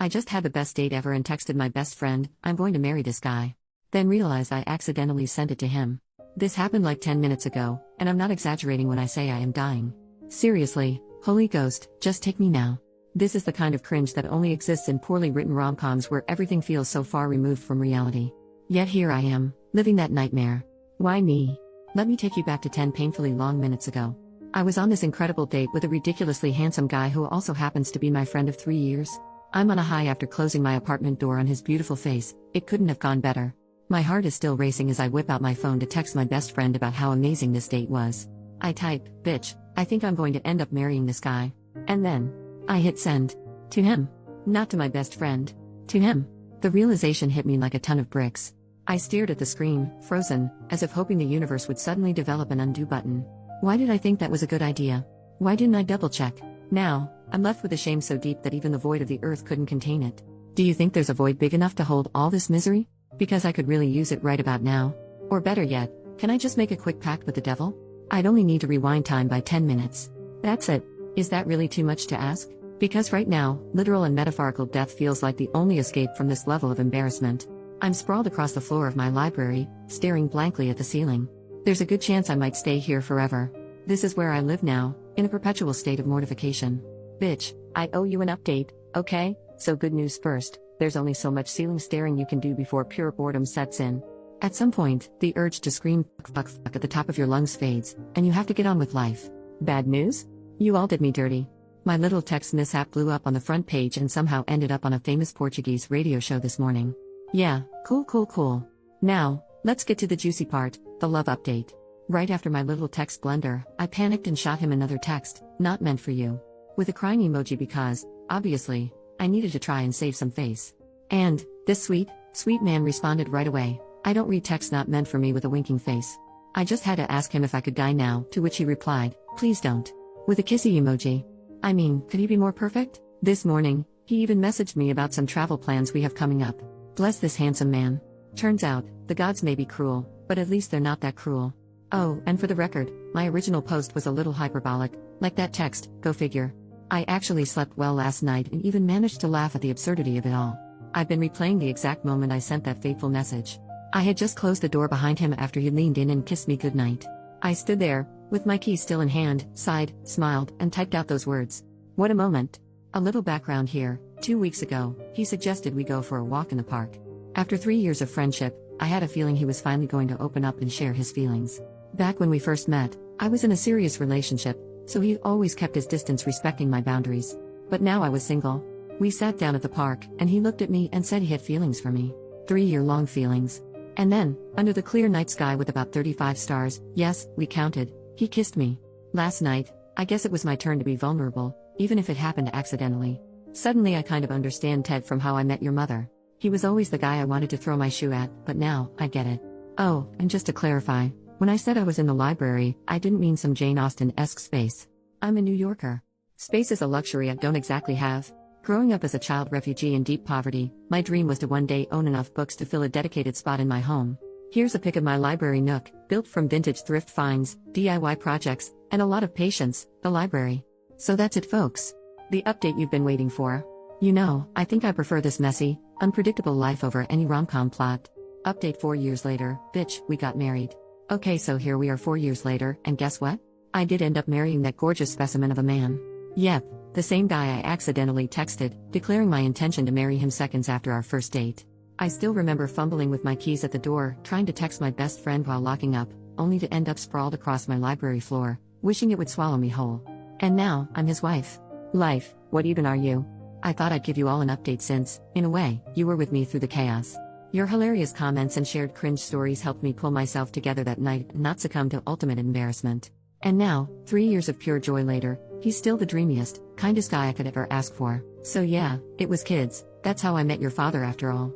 I just had the best date ever and texted my best friend, I'm going to marry this guy. Then realized I accidentally sent it to him. This happened like 10 minutes ago, and I'm not exaggerating when I say I am dying. Seriously, Holy Ghost, just take me now. This is the kind of cringe that only exists in poorly written rom-coms where everything feels so far removed from reality. Yet here I am, living that nightmare. Why me? Let me take you back to 10 painfully long minutes ago. I was on this incredible date with a ridiculously handsome guy who also happens to be my friend of 3 years. I'm on a high after closing my apartment door on his beautiful face. It couldn't have gone better. My heart is still racing as I whip out my phone to text my best friend about how amazing this date was. I type, bitch, I think I'm going to end up marrying this guy. And then, I hit send. To him. Not to my best friend. To him. The realization hit me like a ton of bricks. I stared at the screen, frozen, as if hoping the universe would suddenly develop an undo button. Why did I think that was a good idea? Why didn't I double check? Now, I'm left with a shame so deep that even the void of the earth couldn't contain it. Do you think there's a void big enough to hold all this misery? Because I could really use it right about now. Or better yet, can I just make a quick pact with the devil? I'd only need to rewind time by 10 minutes. That's it. Is that really too much to ask? Because right now, literal and metaphorical death feels like the only escape from this level of embarrassment. I'm sprawled across the floor of my library, staring blankly at the ceiling. There's a good chance I might stay here forever. This is where I live now, in a perpetual state of mortification. Bitch, I owe you an update, okay? So good news first, there's only so much ceiling staring you can do before pure boredom sets in. At some point, the urge to scream fuck at the top of your lungs fades, and you have to get on with life. Bad news? You all did me dirty. My little text mishap blew up on the front page and somehow ended up on a famous Portuguese radio show this morning. Yeah, cool. Now, let's get to the juicy part, the love update. Right after my little text blunder, I panicked and shot him another text, not meant for you. With a crying emoji because, obviously, I needed to try and save some face. And, this sweet man responded right away. I don't read text not meant for me with a winking face. I just had to ask him if I could die now, to which he replied, please don't. With a kissy emoji. I mean, could he be more perfect? This morning, he even messaged me about some travel plans we have coming up. Bless this handsome man. Turns out, the gods may be cruel, but at least they're not that cruel. Oh, and for the record, my original post was a little hyperbolic, like that text, go figure. I actually slept well last night and even managed to laugh at the absurdity of it all. I've been replaying the exact moment I sent that fateful message. I had just closed the door behind him after he leaned in and kissed me goodnight. I stood there, with my keys still in hand, sighed, smiled, and typed out those words. What a moment. A little background here. 2 weeks ago, he suggested we go for a walk in the park. After 3 years of friendship, I had a feeling he was finally going to open up and share his feelings. Back when we first met, I was in a serious relationship, so he always kept his distance respecting my boundaries. But now I was single. We sat down at the park, and he looked at me and said he had feelings for me. 3-year-long feelings. And then, under the clear night sky with about 35 stars, yes, we counted, he kissed me. Last night, I guess it was my turn to be vulnerable, even if it happened accidentally. Suddenly I kind of understand Ted from How I Met Your Mother. He was always the guy I wanted to throw my shoe at, but now, I get it. Oh, and just to clarify, when I said I was in the library, I didn't mean some Jane Austen-esque space. I'm a New Yorker. Space is a luxury I don't exactly have. Growing up as a child refugee in deep poverty, my dream was to one day own enough books to fill a dedicated spot in my home. Here's a pic of my library nook, built from vintage thrift finds, DIY projects, and a lot of patience, the library. So that's it folks. The update you've been waiting for. You know, I think I prefer this messy, unpredictable life over any rom-com plot. Update 4 years later, bitch, we got married. Okay, so here we are 4 years later, and guess what? I did end up marrying that gorgeous specimen of a man. Yep, the same guy I accidentally texted, declaring my intention to marry him seconds after our first date. I still remember fumbling with my keys at the door, trying to text my best friend while locking up, only to end up sprawled across my library floor, wishing it would swallow me whole. And now, I'm his wife. Life, what even are you? I thought I'd give you all an update since, in a way, you were with me through the chaos. Your hilarious comments and shared cringe stories helped me pull myself together that night and not succumb to ultimate embarrassment. And now, 3 years of pure joy later, he's still the dreamiest, kindest guy I could ever ask for. So yeah, it was kids. That's how I met your father after all.